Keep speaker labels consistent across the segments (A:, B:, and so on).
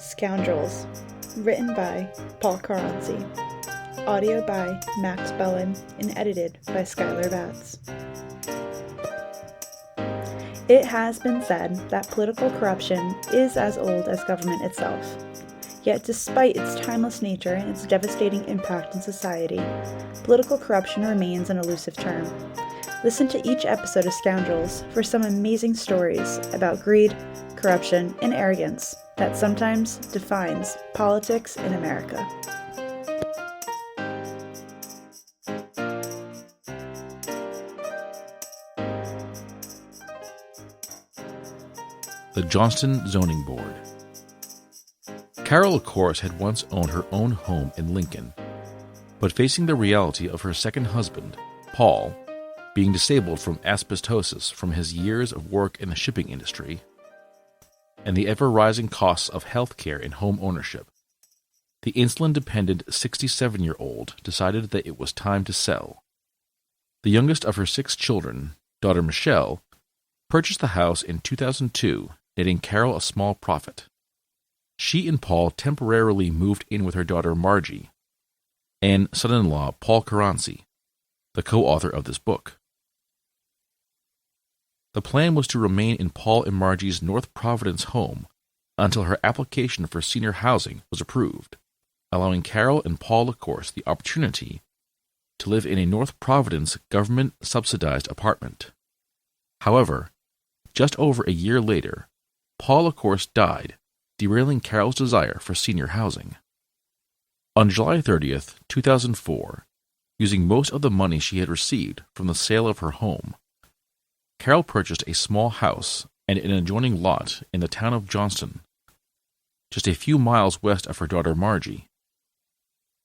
A: Scoundrels, written by Paul Caranci, audio by Max Bowen, and edited by Skylar Batz. It has been said that political corruption is as old as government itself. Yet despite its timeless nature and its devastating impact on society, political corruption remains an elusive term. Listen to each episode of Scoundrels for some amazing stories about greed, corruption, and arrogance that sometimes defines politics in America.
B: The Johnston Zoning Board. Carol, of course, had once owned her own home in Lincoln, but facing the reality of her second husband, Paul, being disabled from asbestosis from his years of work in the shipping industry, and the ever-rising costs of health care and home ownership, the insulin-dependent 67-year-old decided that it was time to sell. The youngest of her 6 children, daughter Michelle, purchased the house in 2002, netting Carol a small profit. She and Paul temporarily moved in with her daughter Margie and son-in-law Paul Caranci, the co-author of this book. The plan was to remain in Paul and Margie's North Providence home until her application for senior housing was approved, allowing Carol and Paul, of course, the opportunity to live in a North Providence government-subsidized apartment. However, just over a year later, Paul, of course, died, derailing Carol's desire for senior housing. On July 30th, 2004, using most of the money she had received from the sale of her home, Carol purchased a small house and an adjoining lot in the town of Johnston, just a few miles west of her daughter Margie.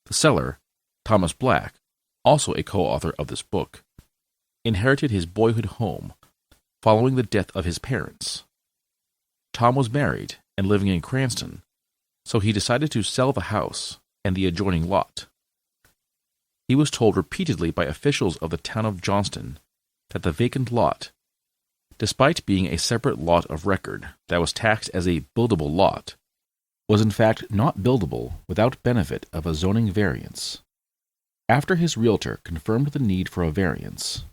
B: The seller, Thomas Black, also a co-author of this book, inherited his boyhood home following the death of his parents. Tom was married and living in Cranston, so he decided to sell the house and the adjoining lot. He was told repeatedly by officials of the town of Johnston that the vacant lot, despite being a separate lot of record that was taxed as a buildable lot, was in fact not buildable without benefit of a zoning variance. After his realtor confirmed the need for a variance,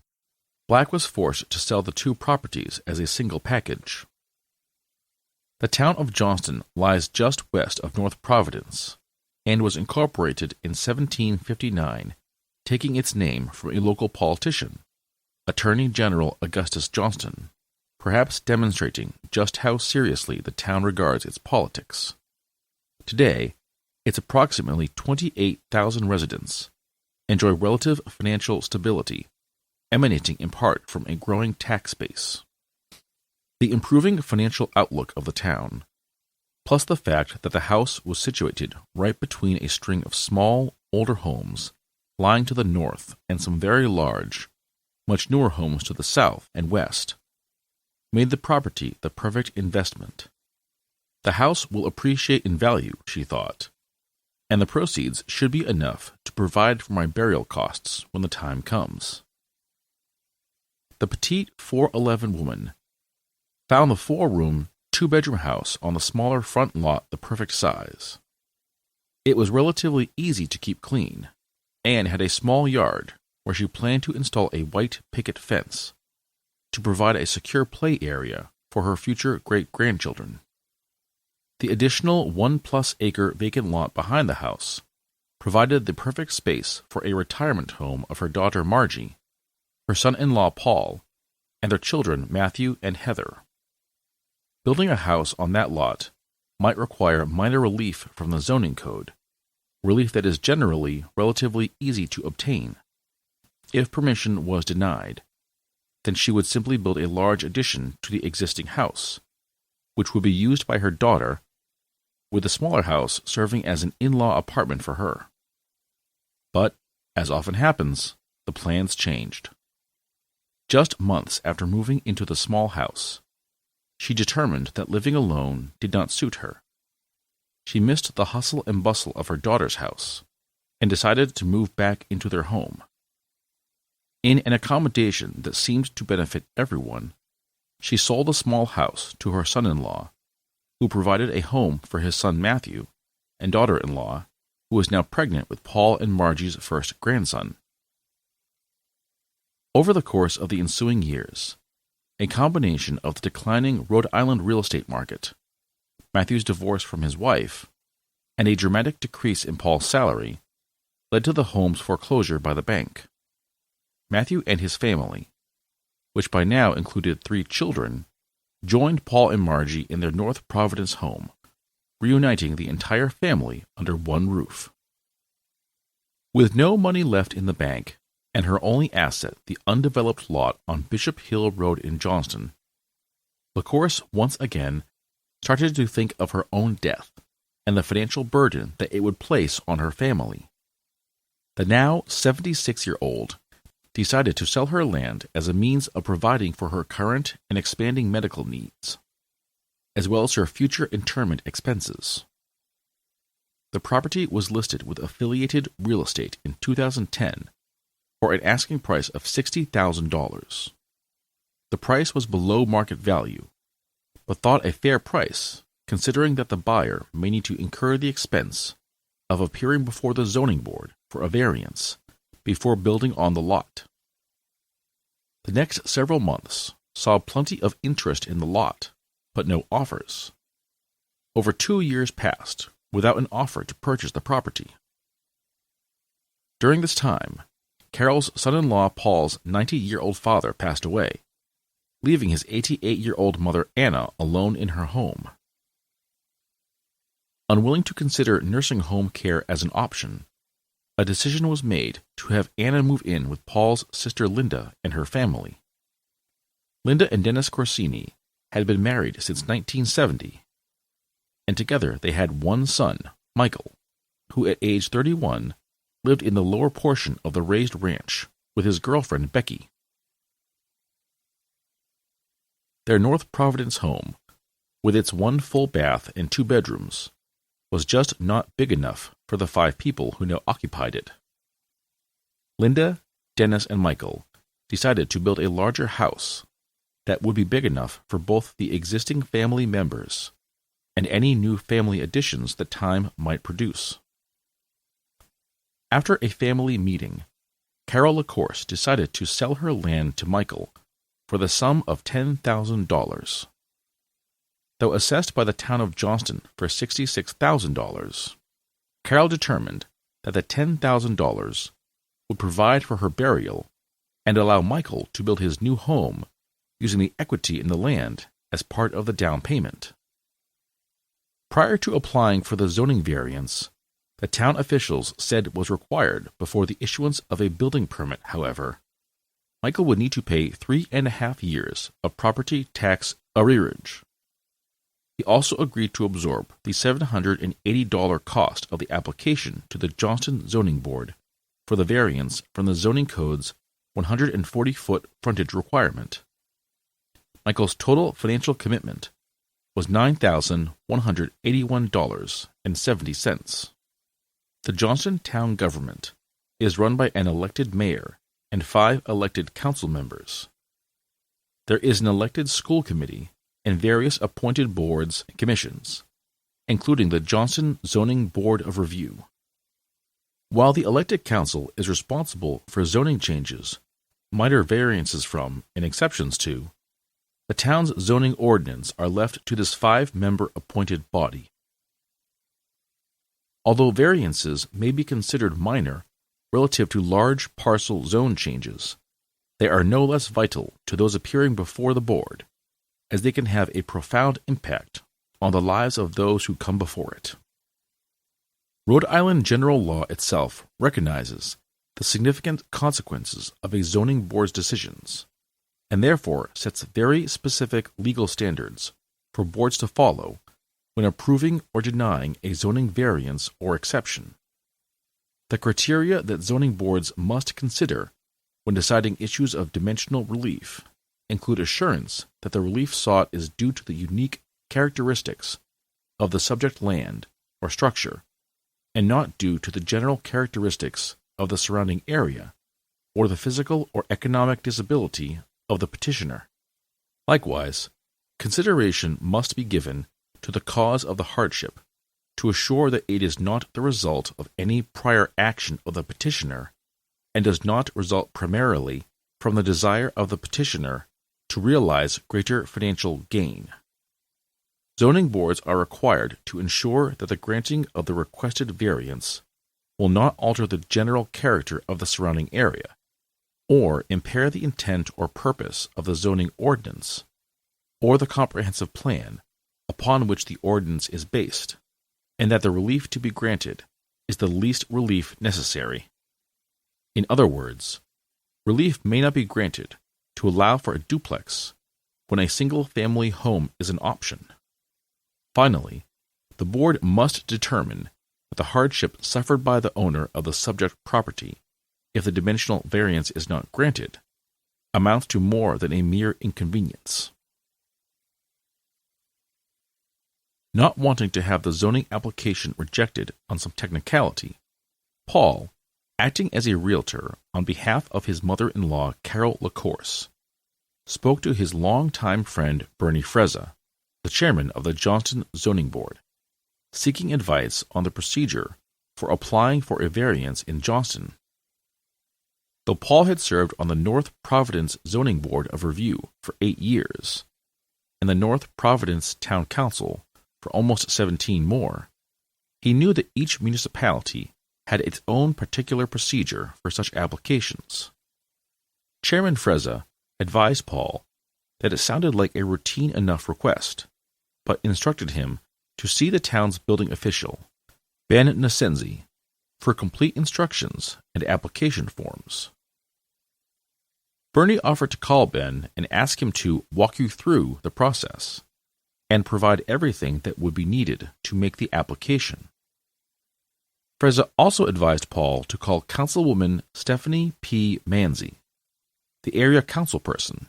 B: Black was forced to sell the 2 properties as a single package. The town of Johnston lies just west of North Providence and was incorporated in 1759, taking its name from a local politician, Attorney General Augustus Johnston, perhaps demonstrating just how seriously the town regards its politics. Today, its approximately 28,000 residents enjoy relative financial stability, emanating in part from a growing tax base. The improving financial outlook of the town, plus the fact that the house was situated right between a string of small, older homes lying to the north and some very large, much newer homes to the south and west, made the property the perfect investment. The house will appreciate in value, she thought, and the proceeds should be enough to provide for my burial costs when the time comes. The petite 4'11" woman found the 4-room, 2-bedroom house on the smaller front lot the perfect size. It was relatively easy to keep clean, and had a small yard where she planned to install a white picket fence to provide a secure play area for her future great-grandchildren. The additional 1+ acre vacant lot behind the house provided the perfect space for a retirement home of her daughter Margie, her son-in-law Paul, and their children Matthew and Heather. Building a house on that lot might require minor relief from the zoning code, relief that is generally relatively easy to obtain. If permission was denied, then she would simply build a large addition to the existing house, which would be used by her daughter, with the smaller house serving as an in-law apartment for her. But, as often happens, the plans changed. Just months after moving into the small house, she determined that living alone did not suit her. She missed the hustle and bustle of her daughter's house, and decided to move back into their home. In an accommodation that seemed to benefit everyone, she sold the small house to her son-in-law, who provided a home for his son Matthew and daughter-in-law, who was now pregnant with Paul and Margie's first grandson. Over the course of the ensuing years, a combination of the declining Rhode Island real estate market, Matthew's divorce from his wife, and a dramatic decrease in Paul's salary led to the home's foreclosure by the bank. Matthew and his family, which by now included 3 children, joined Paul and Margie in their North Providence home, reuniting the entire family under one roof. With no money left in the bank, and her only asset the undeveloped lot on Bishop Hill Road in Johnston, LaCourse once again started to think of her own death and the financial burden that it would place on her family. The now 76-year-old decided to sell her land as a means of providing for her current and expanding medical needs, as well as her future interment expenses. The property was listed with Affiliated Real Estate in 2010 for an asking price of $60,000. The price was below market value, but thought a fair price, considering that the buyer may need to incur the expense of appearing before the zoning board for a variance before building on the lot. The next several months saw plenty of interest in the lot, but no offers. Over 2 years passed without an offer to purchase the property. During this time, Carol's son-in-law Paul's 90-year-old father passed away, leaving his 88-year-old mother Anna alone in her home. Unwilling to consider nursing home care as an option, a decision was made to have Anna move in with Paul's sister Linda and her family. Linda and Dennis Corsini had been married since 1970, and together they had one son, Michael, who at age 31 lived in the lower portion of the raised ranch with his girlfriend Becky. Their North Providence home, with its 1 full bath and 2 bedrooms, was just not big enough for the 5 people who now occupied it. Linda, Dennis, and Michael decided to build a larger house that would be big enough for both the existing family members and any new family additions that time might produce. After a family meeting, Carol LaCourse decided to sell her land to Michael for the sum of $10,000. Though assessed by the town of Johnston for $66,000, Carol determined that the $10,000 would provide for her burial and allow Michael to build his new home using the equity in the land as part of the down payment. Prior to applying for the zoning variance, the town officials said was required before the issuance of a building permit, however, Michael would need to pay 3.5 years of property tax arrearage. He also agreed to absorb the $780 cost of the application to the Johnston Zoning Board for the variance from the zoning code's 140-foot frontage requirement. Michael's total financial commitment was $9,181.70. The Johnston town government is run by an elected mayor and 5 elected council members. There is an elected school committee and various appointed boards and commissions, including the Johnston Zoning Board of Review. While the elected council is responsible for zoning changes, minor variances from, and exceptions to, the town's zoning ordinance are left to this 5-member appointed body. Although variances may be considered minor relative to large parcel zone changes, they are no less vital to those appearing before the board, as they can have a profound impact on the lives of those who come before it. Rhode Island general law itself recognizes the significant consequences of a zoning board's decisions, and therefore sets very specific legal standards for boards to follow when approving or denying a zoning variance or exception. The criteria that zoning boards must consider when deciding issues of dimensional relief include assurance that the relief sought is due to the unique characteristics of the subject land or structure, and not due to the general characteristics of the surrounding area or the physical or economic disability of the petitioner. Likewise, consideration must be given to the cause of the hardship, to assure that it is not the result of any prior action of the petitioner, and does not result primarily from the desire of the petitioner to realize greater financial gain. Zoning boards are required to ensure that the granting of the requested variance will not alter the general character of the surrounding area, or impair the intent or purpose of the zoning ordinance, or the comprehensive plan upon which the ordinance is based, and that the relief to be granted is the least relief necessary. In other words, relief may not be granted to allow for a duplex when a single-family home is an option. Finally, the board must determine that the hardship suffered by the owner of the subject property, if the dimensional variance is not granted, amounts to more than a mere inconvenience. Not wanting to have the zoning application rejected on some technicality, Paul, acting as a realtor on behalf of his mother-in-law Carol LaCourse, spoke to his longtime friend Bernie Frezza, the chairman of the Johnston Zoning Board, seeking advice on the procedure for applying for a variance in Johnston. Though Paul had served on the North Providence Zoning Board of Review for 8 years, and the North Providence Town Council for almost 17 more, he knew that each municipality had its own particular procedure for such applications. Chairman Frezza advised Paul that it sounded like a routine enough request, but instructed him to see the town's building official, Ben Nasenzi, for complete instructions and application forms. Bernie offered to call Ben and ask him to walk you through the process and provide everything that would be needed to make the application. Frezza also advised Paul to call Councilwoman Stephanie P. Manzi, the area councilperson,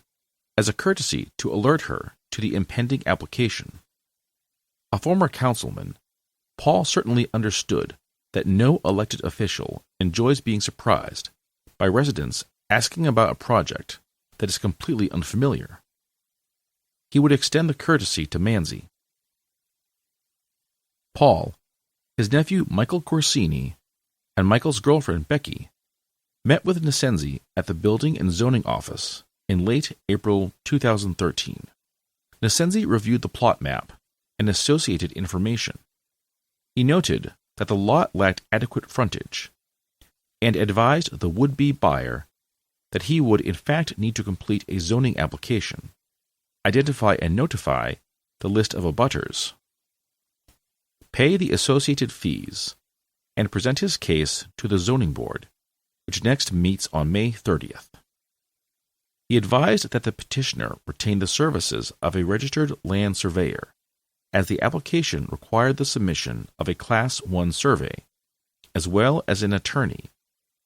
B: as a courtesy to alert her to the impending application. A former councilman, Paul certainly understood that no elected official enjoys being surprised by residents asking about a project that is completely unfamiliar. He would extend the courtesy to Manzi. Paul, his nephew Michael Corsini, and Michael's girlfriend Becky met with Nasenzi at the Building and Zoning Office in late April 2013. Nasenzi reviewed the plot map and associated information. He noted that the lot lacked adequate frontage, and advised the would-be buyer that he would in fact need to complete a zoning application, identify and notify the list of abutters, pay the associated fees, and present his case to the zoning board, which next meets on May 30th. He advised that the petitioner retain the services of a registered land surveyor, as the application required the submission of a Class 1 survey, as well as an attorney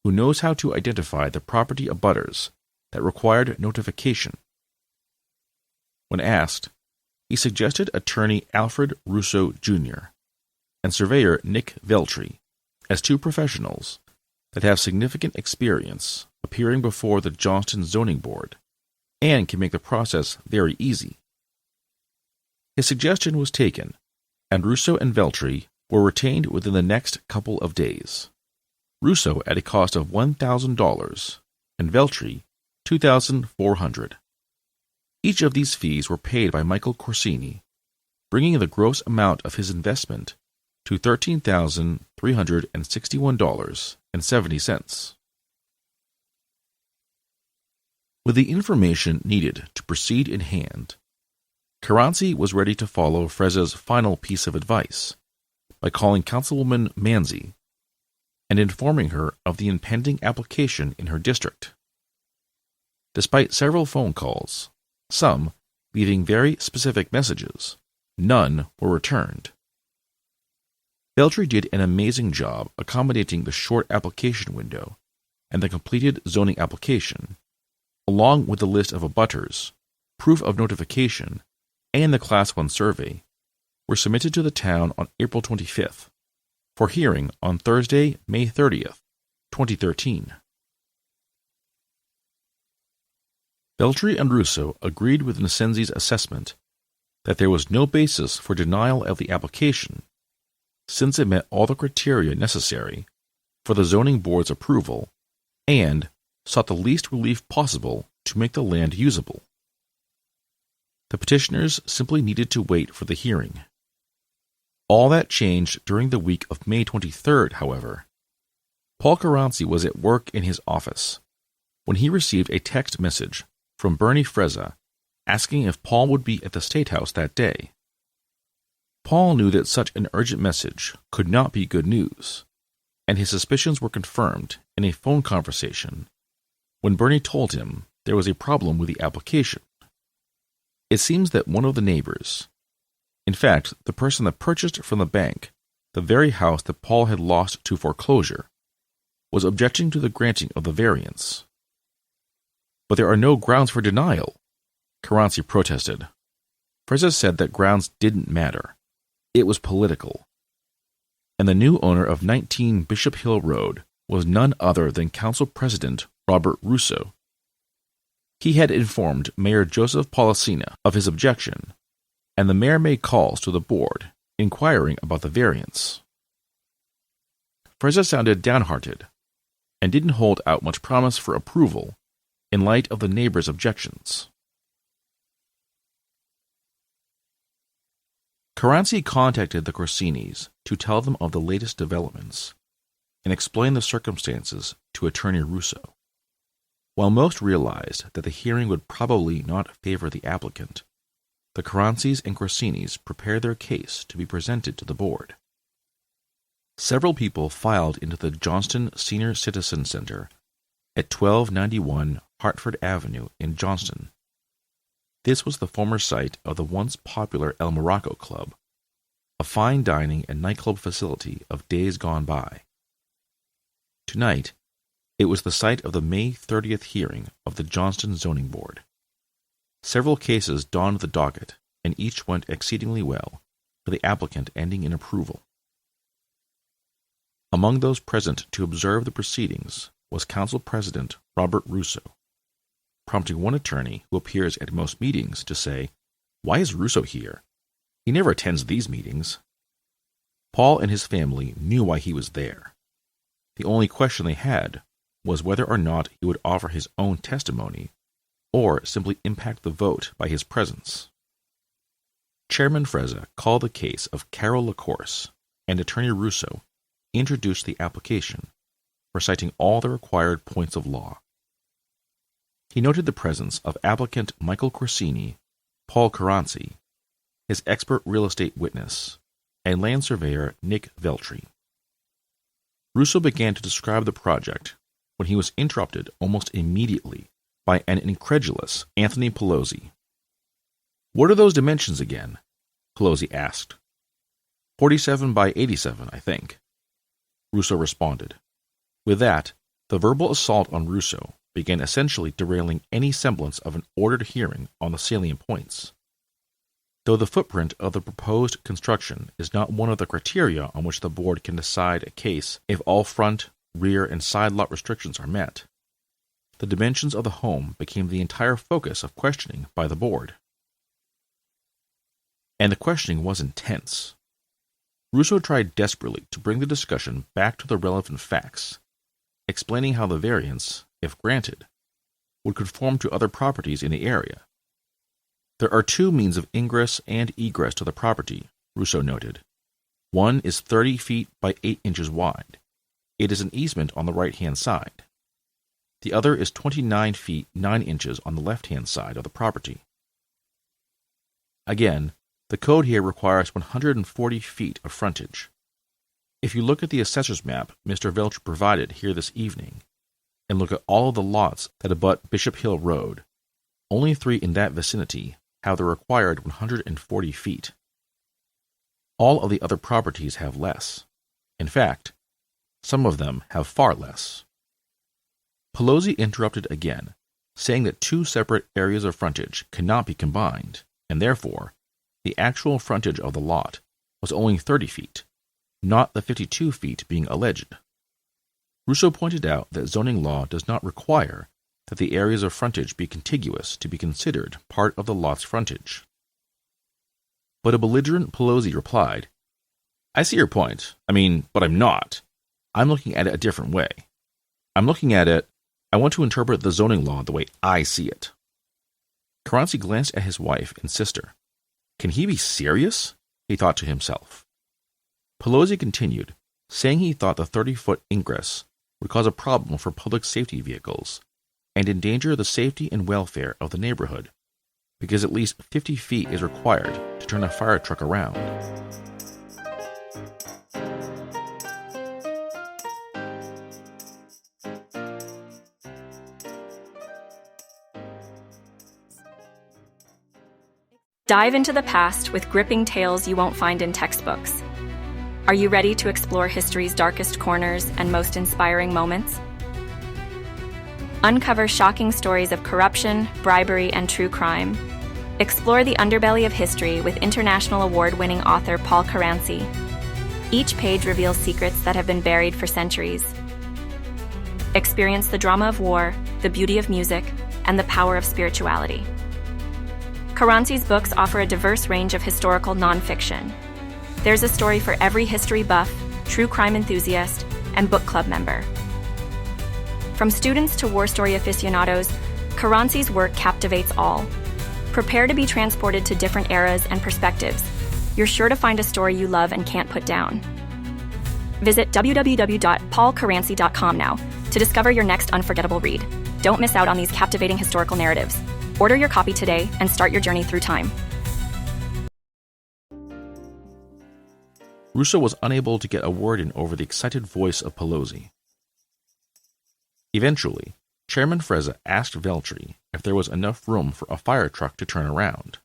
B: who knows how to identify the property abutters that required notification. When asked, he suggested attorney Alfred Russo, Jr. and surveyor Nick Veltri as two professionals that have significant experience appearing before the Johnston Zoning Board and can make the process very easy. His suggestion was taken, and Russo and Veltri were retained within the next couple of days. Russo at a cost of $1,000 and Veltri $2,400. Each of these fees were paid by Michael Corsini, bringing the gross amount of his investment to $13,361.70. With the information needed to proceed in hand, Caranci was ready to follow Frezza's final piece of advice by calling Councilwoman Manzi and informing her of the impending application in her district. Despite several phone calls, some leaving very specific messages, none were returned. Veltri did an amazing job accommodating the short application window, and the completed zoning application, along with the list of abutters, proof of notification, and the Class 1 survey, were submitted to the town on April 25th, for hearing on Thursday, May 30th, 2013. Veltri and Russo agreed with Nasenzi's assessment that there was no basis for denial of the application, since it met all the criteria necessary for the zoning board's approval and sought the least relief possible to make the land usable. The petitioners simply needed to wait for the hearing. All that changed during the week of May 23rd, however. Paul Caranci was at work in his office when he received a text message from Bernie Frezza asking if Paul would be at the State House that day. Paul knew that such an urgent message could not be good news, and his suspicions were confirmed in a phone conversation when Bernie told him there was a problem with the application. It seems that one of the neighbors, in fact, the person that purchased from the bank the very house that Paul had lost to foreclosure, was objecting to the granting of the variance. "But there are no grounds for denial," Caranci protested. Frezza said that grounds didn't matter. It was political. And the new owner of 19 Bishop Hill Road was none other than Council President Robert Russo. He had informed Mayor Joseph Policina of his objection, and the mayor made calls to the board, inquiring about the variance. Frezza sounded downhearted, and didn't hold out much promise for approval in light of the neighbors' objections. Caranci contacted the Corsinis to tell them of the latest developments and explain the circumstances to Attorney Russo. While most realized that the hearing would probably not favor the applicant, the Carancis and Corsinis prepared their case to be presented to the board. Several people filed into the Johnston Senior Citizen Center at 1291 Hartford Avenue in Johnston. This was the former site of the once popular El Morocco Club, a fine dining and nightclub facility of days gone by. Tonight, it was the site of the May 30th hearing of the Johnston Zoning Board. Several cases donned the docket, and each went exceedingly well, for the applicant ending in approval. Among those present to observe the proceedings was Council President Robert Russo, prompting one attorney who appears at most meetings to say, "Why is Russo here? He never attends these meetings." Paul and his family knew why he was there. The only question they had was whether or not he would offer his own testimony or simply impact the vote by his presence. Chairman Frezza called the case of Carol LaCourse, and Attorney Russo introduced the application, reciting all the required points of law. He noted the presence of applicant Michael Corsini, Paul Caranci, his expert real estate witness, and land surveyor Nick Veltri. Russo began to describe the project when he was interrupted almost immediately by an incredulous Anthony Pelosi. "What are those dimensions again?" Pelosi asked. 47 by 87, I think," Russo responded. With that, the verbal assault on Russo began essentially derailing any semblance of an ordered hearing on the salient points. Though the footprint of the proposed construction is not one of the criteria on which the board can decide a case if all front, rear, and side lot restrictions are met, the dimensions of the home became the entire focus of questioning by the board. And the questioning was intense. Russo tried desperately to bring the discussion back to the relevant facts, explaining how the variance, if granted, would conform to other properties in the area. There are two means of ingress and egress to the property, Russo noted. One is 30 feet by 8 inches wide. It is an easement on the right-hand side. The other is 29 feet 9 inches on the left-hand side of the property. Again, the code here requires 140 feet of frontage. If you look at the assessor's map Mr. Veltri provided here this evening, and look at all of the lots that abut Bishop Hill Road, only 3 in that vicinity have the required 140 feet. All of the other properties have less. In fact, some of them have far less. Pelosi interrupted again, saying that 2 separate areas of frontage cannot be combined, and therefore, the actual frontage of the lot was only 30 feet, not the 52 feet being alleged. Russo pointed out that zoning law does not require that the areas of frontage be contiguous to be considered part of the lot's frontage. But a belligerent Pelosi replied, "I see your point. But I'm not. I'm looking at it a different way. I want to interpret the zoning law the way I see it." Caranci glanced at his wife and sister. Can he be serious? He thought to himself. Pelosi continued, saying he thought the 30-foot ingress would cause a problem for public safety vehicles and endanger the safety and welfare of the neighborhood, because at least 50 feet is required to turn a fire truck around.
C: Dive into the past with gripping tales you won't find in textbooks. Are you ready to explore history's darkest corners and most inspiring moments? Uncover shocking stories of corruption, bribery, and true crime. Explore the underbelly of history with international award-winning author Paul Caranci. Each page reveals secrets that have been buried for centuries. Experience the drama of war, the beauty of music, and the power of spirituality. Caranci's books offer a diverse range of historical nonfiction. There's a story for every history buff, true crime enthusiast, and book club member. From students to war story aficionados, Caranci's work captivates all. Prepare to be transported to different eras and perspectives. You're sure to find a story you love and can't put down. Visit www.paulcaranci.com now to discover your next unforgettable read. Don't miss out on these captivating historical narratives. Order your copy today and start your journey through time.
B: Russo was unable to get a word in over the excited voice of Pelosi. Eventually, Chairman Frezza asked Veltri if there was enough room for a fire truck to turn around.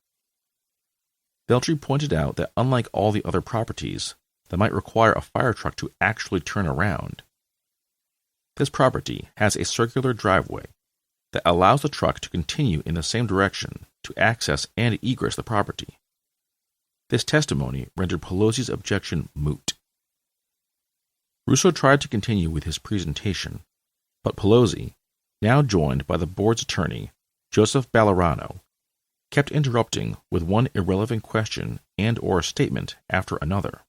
B: Veltri pointed out that unlike all the other properties that might require a fire truck to actually turn around, this property has a circular driveway that allows the truck to continue in the same direction to access and egress the property. This testimony rendered Pelosi's objection moot. Russo tried to continue with his presentation, but Pelosi, now joined by the board's attorney, Joseph Ballerano, kept interrupting with one irrelevant question and/or statement after another.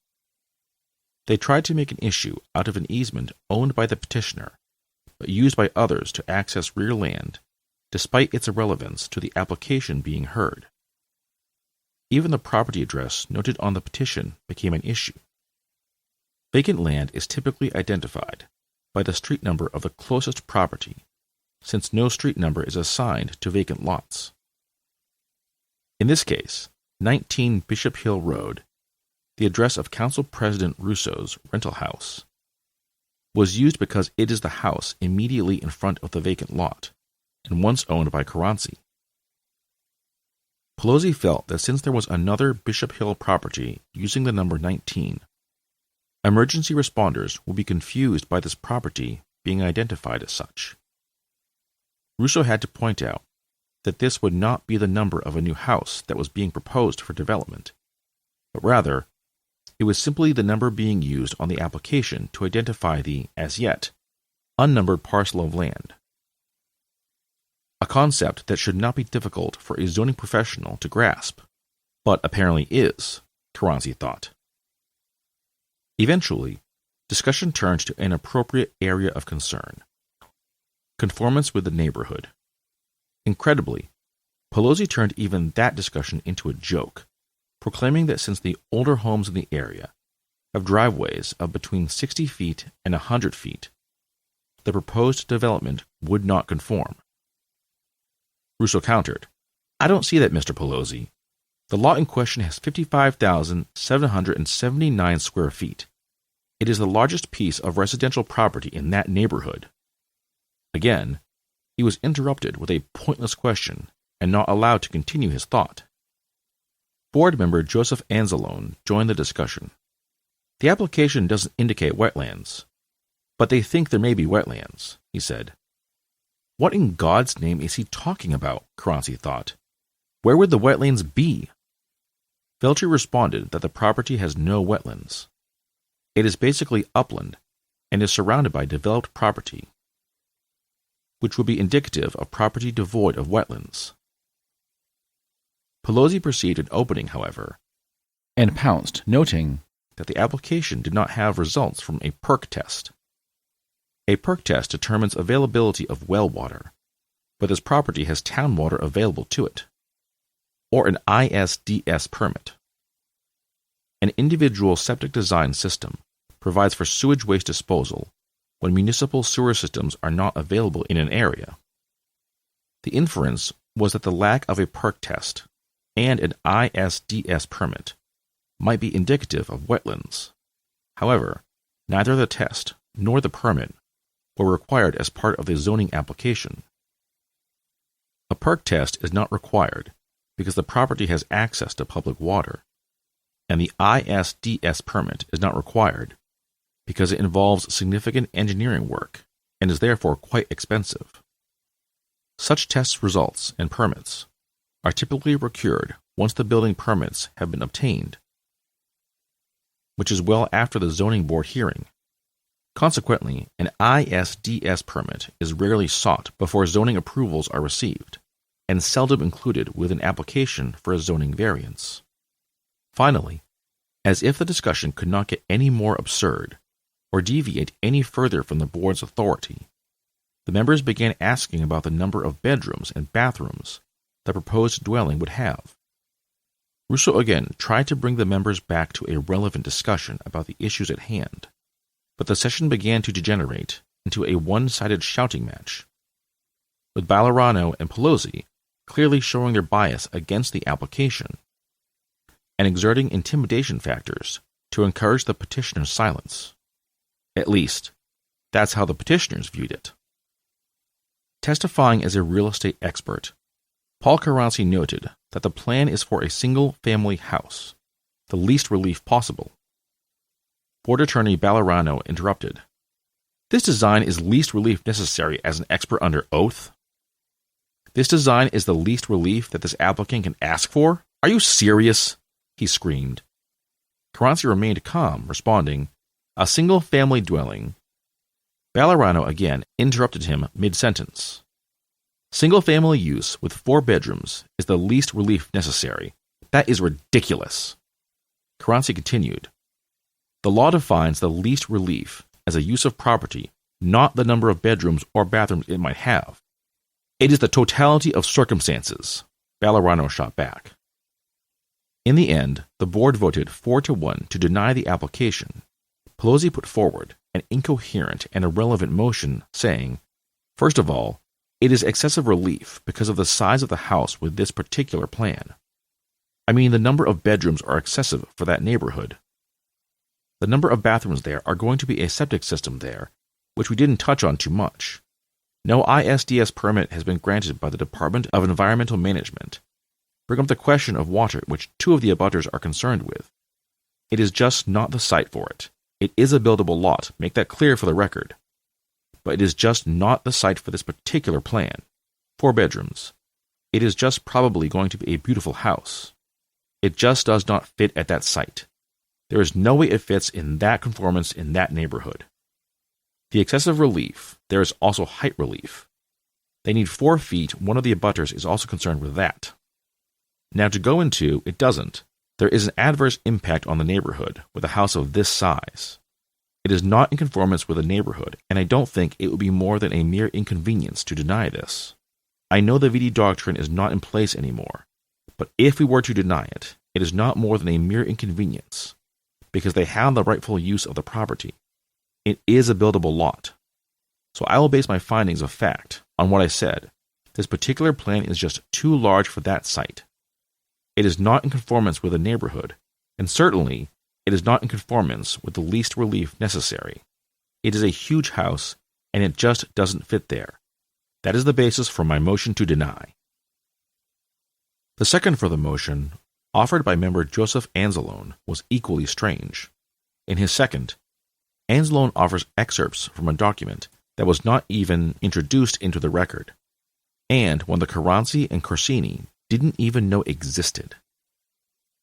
B: They tried to make an issue out of an easement owned by the petitioner, but used by others to access rear land, despite its irrelevance to the application being heard. Even the property address noted on the petition became an issue. Vacant land is typically identified by the street number of the closest property, since no street number is assigned to vacant lots. In this case, 19 Bishop Hill Road, the address of Council President Russo's rental house, was used because it is the house immediately in front of the vacant lot, and once owned by Caranci. Pelosi felt that since there was another Bishop Hill property using the number 19, emergency responders would be confused by this property being identified as such. Russo had to point out that this would not be the number of a new house that was being proposed for development, but rather, it was simply the number being used on the application to identify the, as yet, unnumbered parcel of land. A concept that should not be difficult for a zoning professional to grasp, but apparently is, Caranci thought. Eventually, discussion turned to an appropriate area of concern: conformance with the neighborhood. Incredibly, Pelosi turned even that discussion into a joke, proclaiming that since the older homes in the area have driveways of between 60 feet and 100 feet, the proposed development would not conform. Russo countered, "I don't see that, Mr. Pelosi. The lot in question has 55,779 square feet. It is the largest piece of residential property in that neighborhood." Again, he was interrupted with a pointless question and not allowed to continue his thought. Board member Joseph Anzalone joined the discussion. "The application doesn't indicate wetlands, but they think there may be wetlands," he said. What in God's name is he talking about? Caranci thought. Where would the wetlands be? Veltri responded that the property has no wetlands. It is basically upland and is surrounded by developed property, which would be indicative of property devoid of wetlands. Pelosi perceived an opening, however, and pounced, noting that the application did not have results from a perk test. A perk test determines availability of well water, but this property has town water available to it, or an ISDS permit. An individual septic design system provides for sewage waste disposal when municipal sewer systems are not available in an area. The inference was that the lack of a perk test and an ISDS permit might be indicative of wetlands. However, neither the test nor the permit were required as part of the zoning application. A perk test is not required because the property has access to public water, and the ISDS permit is not required because it involves significant engineering work and is therefore quite expensive. Such test results and permits are typically procured once the building permits have been obtained, which is well after the zoning board hearing. Consequently, an ISDS permit is rarely sought before zoning approvals are received, and seldom included with an application for a zoning variance. Finally, as if the discussion could not get any more absurd or deviate any further from the board's authority, the members began asking about the number of bedrooms and bathrooms the proposed dwelling would have. Russo again tried to bring the members back to a relevant discussion about the issues at hand, but the session began to degenerate into a one-sided shouting match, with Ballerano and Pelosi clearly showing their bias against the application and exerting intimidation factors to encourage the petitioner's silence. At least, that's how the petitioners viewed it. Testifying as a real estate expert, Paul Caranci noted that the plan is for a single-family house, the least relief possible. Board Attorney Ballerano interrupted. This design is least relief necessary as an expert under oath? This design is the least relief that this applicant can ask for? Are you serious? He screamed. Caranci remained calm, responding, a single-family dwelling. Ballerano again interrupted him mid-sentence. Single-family use with 4 bedrooms is the least relief necessary. That is ridiculous. Caranci continued. The law defines the least relief as a use of property, not the number of bedrooms or bathrooms it might have. It is the totality of circumstances, Ballerano shot back. In the end, the board voted 4-1 to deny the application. Pelosi put forward an incoherent and irrelevant motion saying, first of all, it is excessive relief because of the size of the house with this particular plan. I mean, the number of bedrooms are excessive for that neighborhood. The number of bathrooms there are going to be a septic system there, which we didn't touch on too much. No ISDS permit has been granted by the Department of Environmental Management. Bring up the question of water, which 2 of the abutters are concerned with. It is just not the site for it. It is a buildable lot, make that clear for the record. But it is just not the site for this particular plan. 4 bedrooms. It is just probably going to be a beautiful house. It just does not fit at that site. There is no way it fits in that conformance in that neighborhood. The excessive relief, there is also height relief. They need 4 feet, one of the abutters is also concerned with that. Now to go into, it doesn't. There is an adverse impact on the neighborhood with a house of this size. It is not in conformance with the neighborhood, and I don't think it would be more than a mere inconvenience to deny this. I know the VD doctrine is not in place anymore, but if we were to deny it, it is not more than a mere inconvenience, because they have the rightful use of the property. It is a buildable lot. So I will base my findings of fact on what I said. This particular plan is just too large for that site. It is not in conformance with the neighborhood, and certainly it is not in conformance with the least relief necessary. It is a huge house, and it just doesn't fit there. That is the basis for my motion to deny. The second for the motion, offered by member Joseph Anzalone, was equally strange. In his second, Anzalone offers excerpts from a document that was not even introduced into the record, and one the Caranci and Corsini didn't even know existed.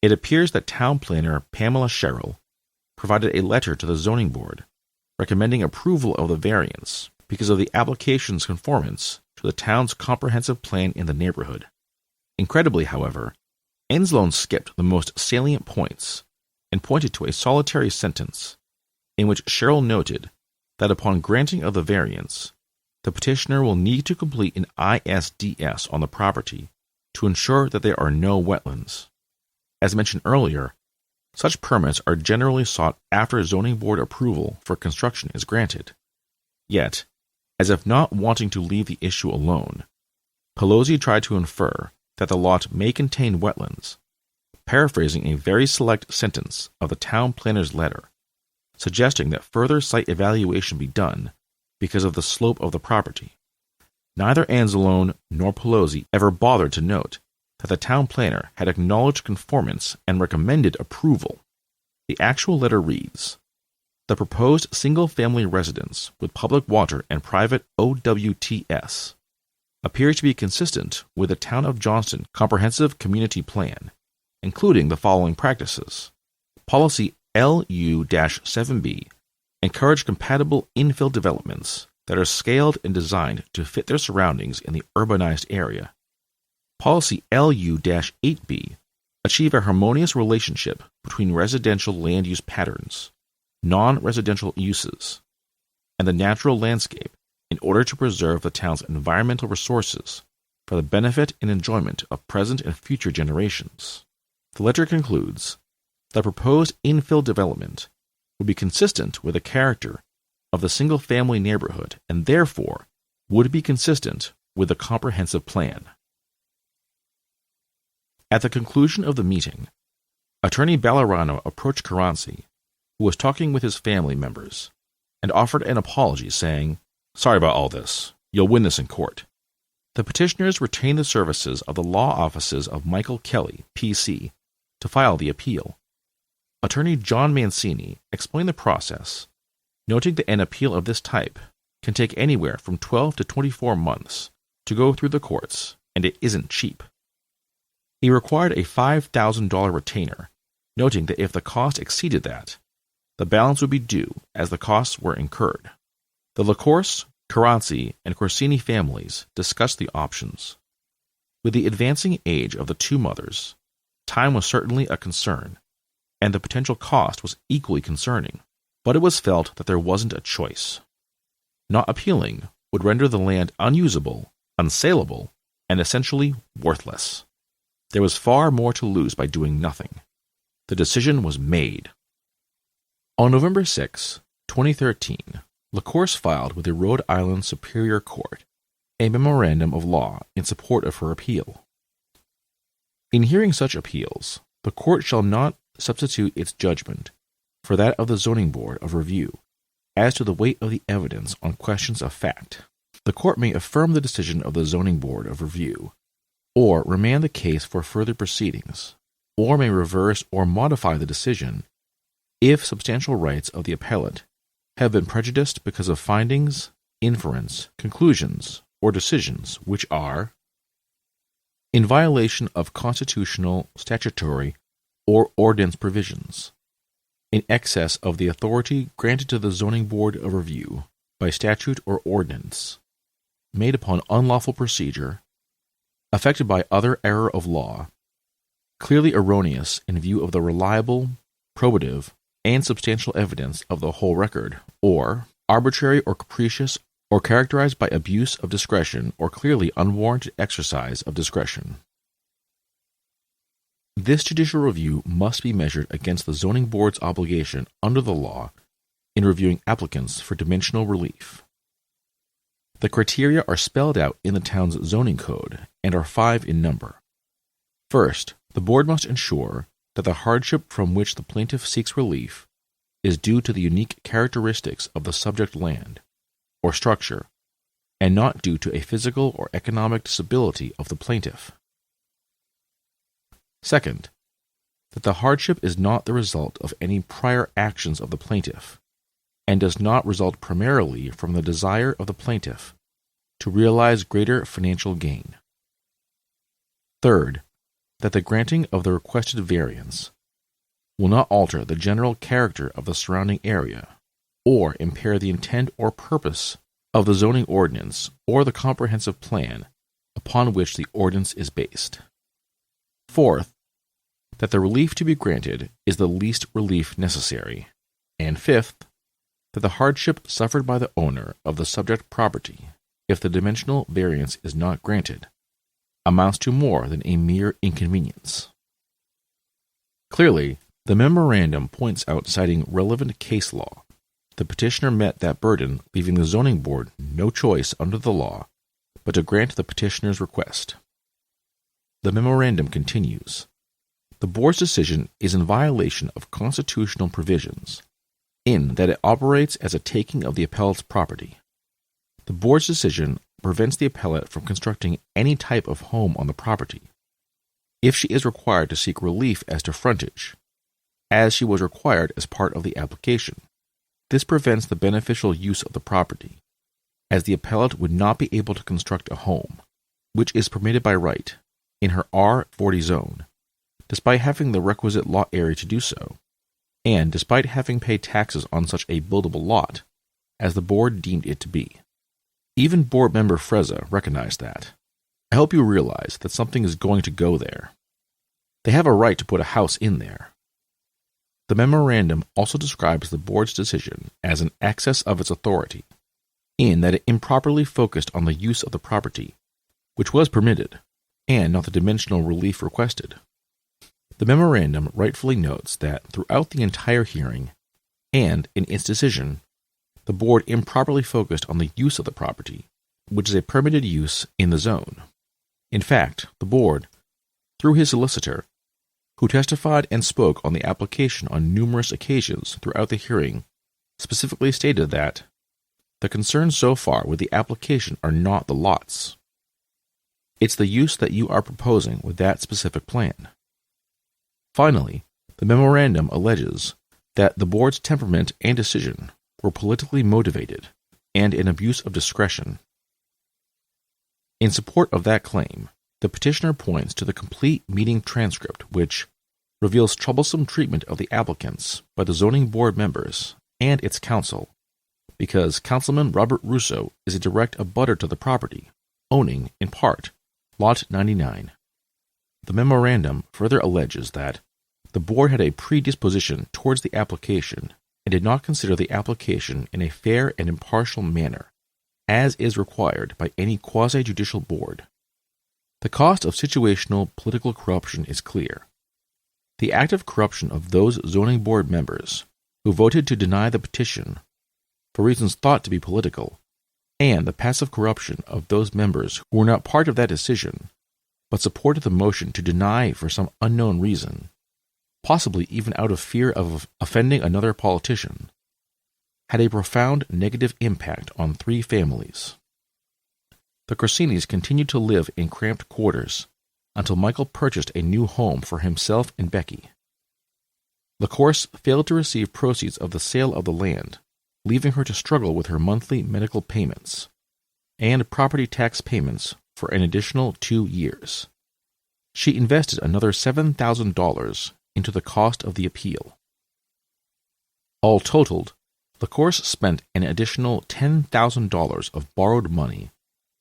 B: It appears that town planner Pamela Sherrill provided a letter to the zoning board recommending approval of the variance because of the application's conformance to the town's comprehensive plan in the neighborhood. Incredibly, however, Anzalone skipped the most salient points and pointed to a solitary sentence in which Cheryl noted that upon granting of the variance, the petitioner will need to complete an ISDS on the property to ensure that there are no wetlands. As mentioned earlier, such permits are generally sought after zoning board approval for construction is granted. Yet, as if not wanting to leave the issue alone, Pelosi tried to infer that the lot may contain wetlands, paraphrasing a very select sentence of the town planner's letter, suggesting that further site evaluation be done because of the slope of the property. Neither Anzalone nor Pelosi ever bothered to note that the town planner had acknowledged conformance and recommended approval. The actual letter reads, "The proposed single-family residence with public water and private OWTS appears to be consistent with the Town of Johnston Comprehensive Community Plan, including the following practices. Policy LU-7B encourage compatible infill developments that are scaled and designed to fit their surroundings in the urbanized area. Policy LU-8B achieve a harmonious relationship between residential land use patterns, non-residential uses, and the natural landscape in order to preserve the town's environmental resources for the benefit and enjoyment of present and future generations." The letter concludes, "The proposed infill development would be consistent with the character of the single-family neighborhood and therefore would be consistent with the comprehensive plan." At the conclusion of the meeting, Attorney Ballerano approached Caranci, who was talking with his family members, and offered an apology, saying, "Sorry about all this. You'll win this in court." The petitioners retained the services of the law offices of Michael Kelly, P.C., to file the appeal. Attorney John Mancini explained the process, noting that an appeal of this type can take anywhere from 12 to 24 months to go through the courts, and it isn't cheap. He required a $5,000 retainer, noting that if the cost exceeded that, the balance would be due as the costs were incurred. The LaCourse, Caranci, and Corsini families discussed the options. With the advancing age of the two mothers, time was certainly a concern, and the potential cost was equally concerning, but it was felt that there wasn't a choice. Not appealing would render the land unusable, unsaleable, and essentially worthless. There was far more to lose by doing nothing. The decision was made. On November 6, 2013, LaCourse filed with the Rhode Island Superior Court a memorandum of law in support of her appeal. In hearing such appeals, the court shall not substitute its judgment for that of the Zoning Board of Review as to the weight of the evidence on questions of fact. The court may affirm the decision of the Zoning Board of Review, or remand the case for further proceedings, or may reverse or modify the decision if substantial rights of the appellant have been prejudiced because of findings, inference, conclusions, or decisions which are in violation of constitutional, statutory, or ordinance provisions, in excess of the authority granted to the Zoning Board of Review by statute or ordinance, made upon unlawful procedure, affected by other error of law, clearly erroneous in view of the reliable, probative, and substantial evidence of the whole record, or arbitrary or capricious or characterized by abuse of discretion or clearly unwarranted exercise of discretion. This judicial review must be measured against the Zoning Board's obligation under the law in reviewing applicants for dimensional relief. The criteria are spelled out in the town's zoning code and are 5 in number. First, the board must ensure that the hardship from which the plaintiff seeks relief is due to the unique characteristics of the subject land or structure, and not due to a physical or economic disability of the plaintiff. Second, that the hardship is not the result of any prior actions of the plaintiff, and does not result primarily from the desire of the plaintiff to realize greater financial gain. Third, that the granting of the requested variance will not alter the general character of the surrounding area, or impair the intent or purpose of the zoning ordinance or the comprehensive plan upon which the ordinance is based. Fourth, that the relief to be granted is the least relief necessary, and fifth, that the hardship suffered by the owner of the subject property, if the dimensional variance is not granted, amounts to more than a mere inconvenience. Clearly, the memorandum points out, citing relevant case law, the petitioner met that burden, leaving the zoning board no choice under the law but to grant the petitioner's request. The memorandum continues, the board's decision is in violation of constitutional provisions, in that it operates as a taking of the appellant's property. The board's decision prevents the appellant from constructing any type of home on the property, if she is required to seek relief as to frontage, as she was required as part of the application. This prevents the beneficial use of the property, as the appellant would not be able to construct a home, which is permitted by right, in her R40 zone, despite having the requisite lot area to do so, and despite having paid taxes on such a buildable lot, as the board deemed it to be. Even board member Frezza recognized that. I hope you realize that something is going to go there. They have a right to put a house in there. The memorandum also describes the board's decision as an excess of its authority, in that it improperly focused on the use of the property, which was permitted, and not the dimensional relief requested. The memorandum rightfully notes that throughout the entire hearing, and in its decision, the board improperly focused on the use of the property, which is a permitted use in the zone. In fact, the board, through his solicitor, who testified and spoke on the application on numerous occasions throughout the hearing, specifically stated that the concerns so far with the application are not the lots. It's the use that you are proposing with that specific plan. Finally, the memorandum alleges that the board's temperament and decision were politically motivated and an abuse of discretion. In support of that claim, the petitioner points to the complete meeting transcript, which reveals troublesome treatment of the applicants by the zoning board members and its counsel, because Councilman Robert Russo is a direct abutter to the property, owning, in part, Lot 99. The memorandum further alleges that the board had a predisposition towards the application and did not consider the application in a fair and impartial manner, as is required by any quasi-judicial board. The cost of situational political corruption is clear. The active corruption of those zoning board members who voted to deny the petition for reasons thought to be political, and the passive corruption of those members who were not part of that decision, but supported the motion to deny for some unknown reason, possibly even out of fear of offending another politician, had a profound negative impact on three families. The Corsinis continued to live in cramped quarters until Michael purchased a new home for himself and Becky. LaCourse failed to receive proceeds of the sale of the land, leaving her to struggle with her monthly medical payments and property tax payments for an additional 2 years. She invested another $7,000 into the cost of the appeal. All totaled, LaCourse spent an additional $10,000 of borrowed money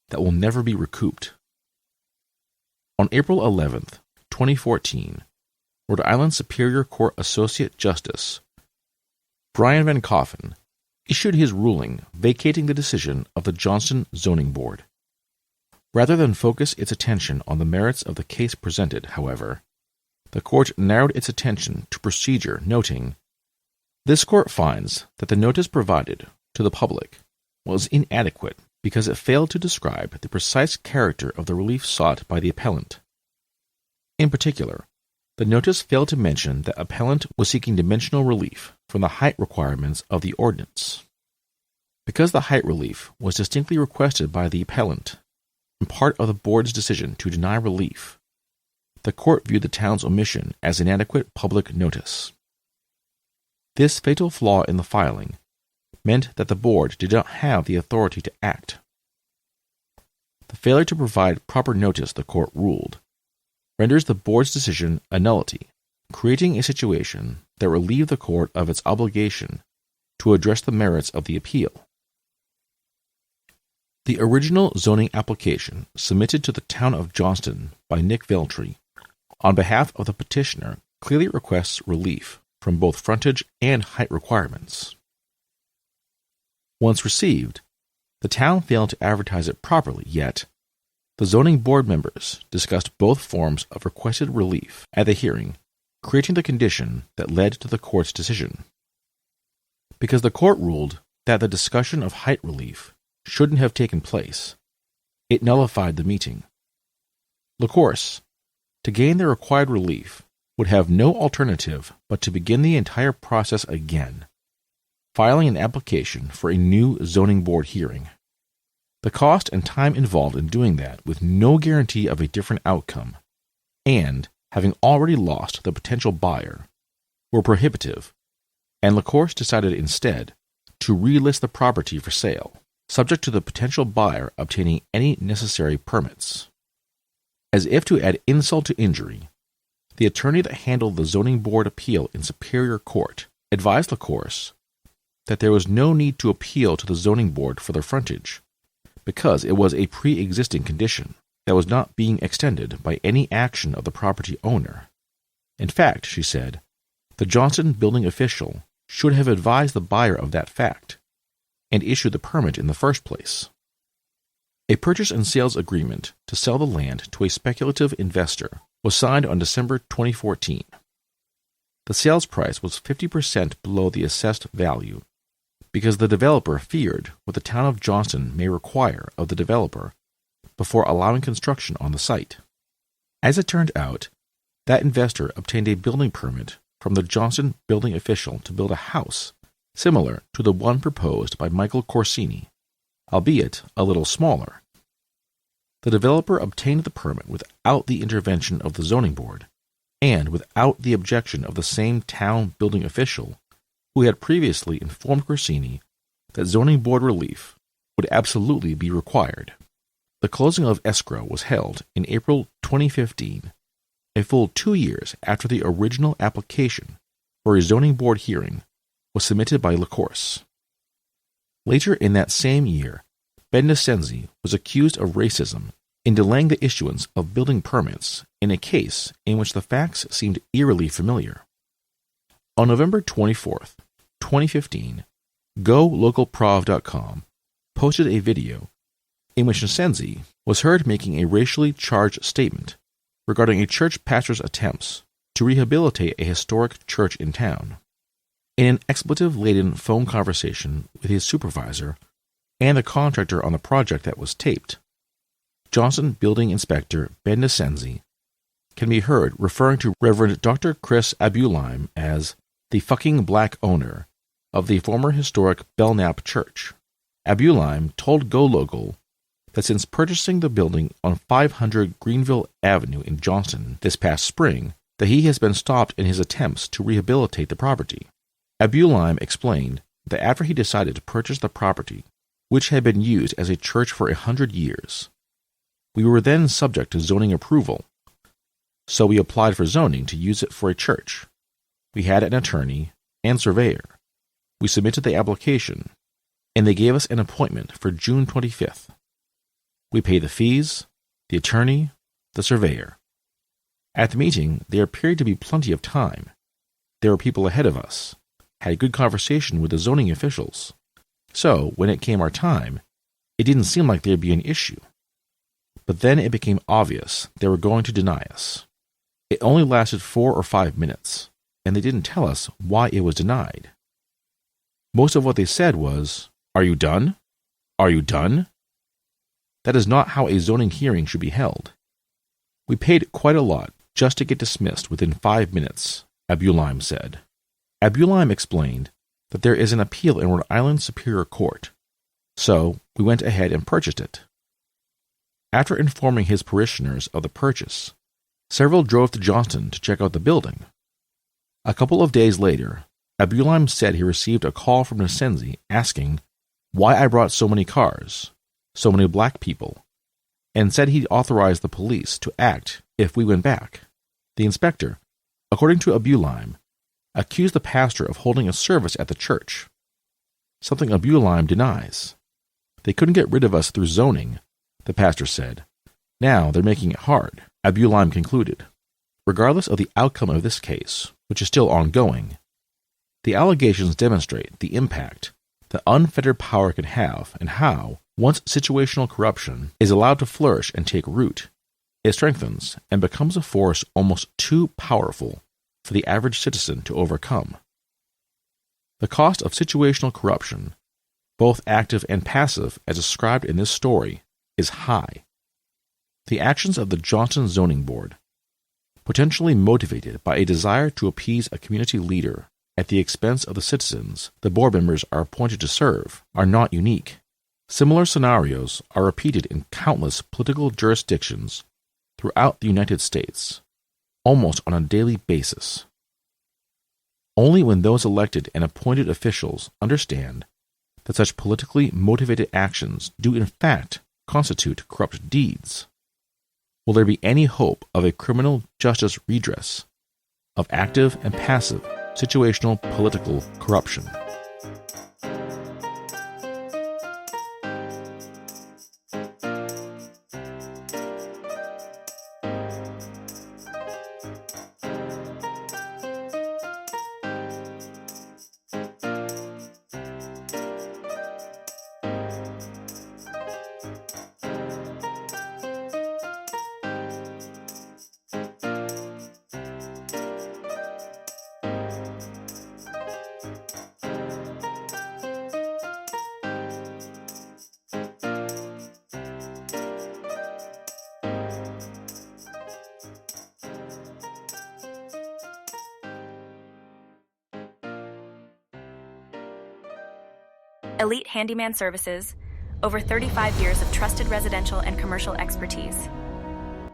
B: that will never be recouped. On April 11, 2014, Rhode Island Superior Court Associate Justice Brian Van Coffen issued his ruling vacating the decision of the Johnston Zoning Board. Rather than focus its attention on the merits of the case presented, however, the court narrowed its attention to procedure, noting, "This court finds that the notice provided to the public was inadequate because it failed to describe the precise character of the relief sought by the appellant. In particular, the notice failed to mention that appellant was seeking dimensional relief from the height requirements of the ordinance. Because the height relief was distinctly requested by the appellant, and part of the board's decision to deny relief, the court viewed the town's omission as inadequate public notice. This fatal flaw in the filing meant that the board did not have the authority to act. The failure to provide proper notice, the court ruled, renders the board's decision a nullity, creating a situation that relieved the court of its obligation to address the merits of the appeal. The original zoning application submitted to the town of Johnston by Nick Veltri on behalf of the petitioner, clearly requests relief from both frontage and height requirements. Once received, the town failed to advertise it properly, yet the zoning board members discussed both forms of requested relief at the hearing, creating the condition that led to the court's decision. Because the court ruled that the discussion of height relief shouldn't have taken place, it nullified the meeting. LaCourse, to gain the required relief, would have no alternative but to begin the entire process again, filing an application for a new zoning board hearing. The cost and time involved in doing that with no guarantee of a different outcome, and having already lost the potential buyer, were prohibitive, and LaCourse decided instead to relist the property for sale, subject to the potential buyer obtaining any necessary permits. As if to add insult to injury, the attorney that handled the zoning board appeal in Superior Court advised LaCourse that there was no need to appeal to the zoning board for the frontage, because it was a pre-existing condition that was not being extended by any action of the property owner. In fact, she said, the Johnston building official should have advised the buyer of that fact and issued the permit in the first place. A purchase and sales agreement to sell the land to a speculative investor was signed on December 2014. The sales price was 50% below the assessed value because the developer feared what the town of Johnston may require of the developer before allowing construction on the site. As it turned out, that investor obtained a building permit from the Johnston building official to build a house similar to the one proposed by Michael Corsini, albeit a little smaller. The developer obtained the permit without the intervention of the zoning board and without the objection of the same town building official who had previously informed Corsini that zoning board relief would absolutely be required. The closing of escrow was held in April 2015, a full 2 years after the original application for a zoning board hearing was submitted by LaCourse. Later in that same year, Ben Descenzi was accused of racism in delaying the issuance of building permits in a case in which the facts seemed eerily familiar. On November 24, 2015, GoLocalProv.com posted a video in which Descenzi was heard making a racially charged statement regarding a church pastor's attempts to rehabilitate a historic church in town. In an expletive-laden phone conversation with his supervisor and the contractor on the project that was taped, Johnston Building Inspector Ben Descenzi can be heard referring to Reverend Dr. Chris Abulheim as the fucking black owner of the former historic Belknap Church. Abulheim told Go Local that since purchasing the building on 500 Greenville Avenue in Johnston this past spring, that he has been stopped in his attempts to rehabilitate the property. Abulheim explained that after he decided to purchase the property, which had been used as a church for 100 years, we were then subject to zoning approval, so we applied for zoning to use it for a church. We had an attorney and surveyor. We submitted the application, and they gave us an appointment for June 25th. We paid the fees, the attorney, the surveyor. At the meeting, there appeared to be plenty of time. There were people ahead of us, had a good conversation with the zoning officials. So, when it came our time, it didn't seem like there'd be an issue. But then it became obvious they were going to deny us. It only lasted 4 or 5 minutes, and they didn't tell us why it was denied. Most of what they said was, "Are you done? Are you done?" That is not how a zoning hearing should be held. We paid quite a lot just to get dismissed within 5 minutes, Abulheim said. Abulheim explained that there is an appeal in Rhode Island Superior Court, so we went ahead and purchased it. After informing his parishioners of the purchase, several drove to Johnston to check out the building. A couple of days later, Abulheim said he received a call from Descenzi asking why I brought so many cars, so many black people, and said he'd authorized the police to act if we went back. The inspector, according to Abulheim, accused the pastor of holding a service at the church, something Abulheim denies. They couldn't get rid of us through zoning, the pastor said. Now they're making it hard, Abulheim concluded. Regardless of the outcome of this case, which is still ongoing, the allegations demonstrate the impact that unfettered power can have and how, once situational corruption is allowed to flourish and take root, it strengthens and becomes a force almost too powerful for the average citizen to overcome. The cost of situational corruption, both active and passive as described in this story, is high. The actions of the Johnson Zoning Board, potentially motivated by a desire to appease a community leader at the expense of the citizens the board members are appointed to serve, are not unique. Similar scenarios are repeated in countless political jurisdictions throughout the United States, almost on a daily basis. Only when those elected and appointed officials understand that such politically motivated actions do in fact constitute corrupt deeds will there be any hope of a criminal justice redress of active and passive situational political corruption.
C: Elite Handyman Services, over 35 years of trusted residential and commercial expertise.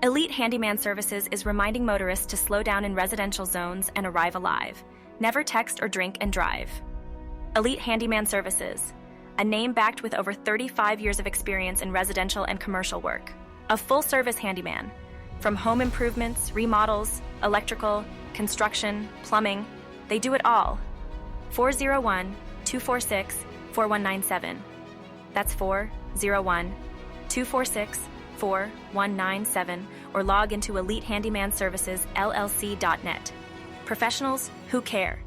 C: Elite Handyman Services is reminding motorists to slow down in residential zones and arrive alive. Never text or drink and drive. Elite Handyman Services, a name backed with over 35 years of experience in residential and commercial work. A full-service handyman, from home improvements, remodels, electrical, construction, plumbing, they do it all. 401-246-4197. That's 401-246-4197, or log into EliteHandymanServicesLLC.net. Professionals who care.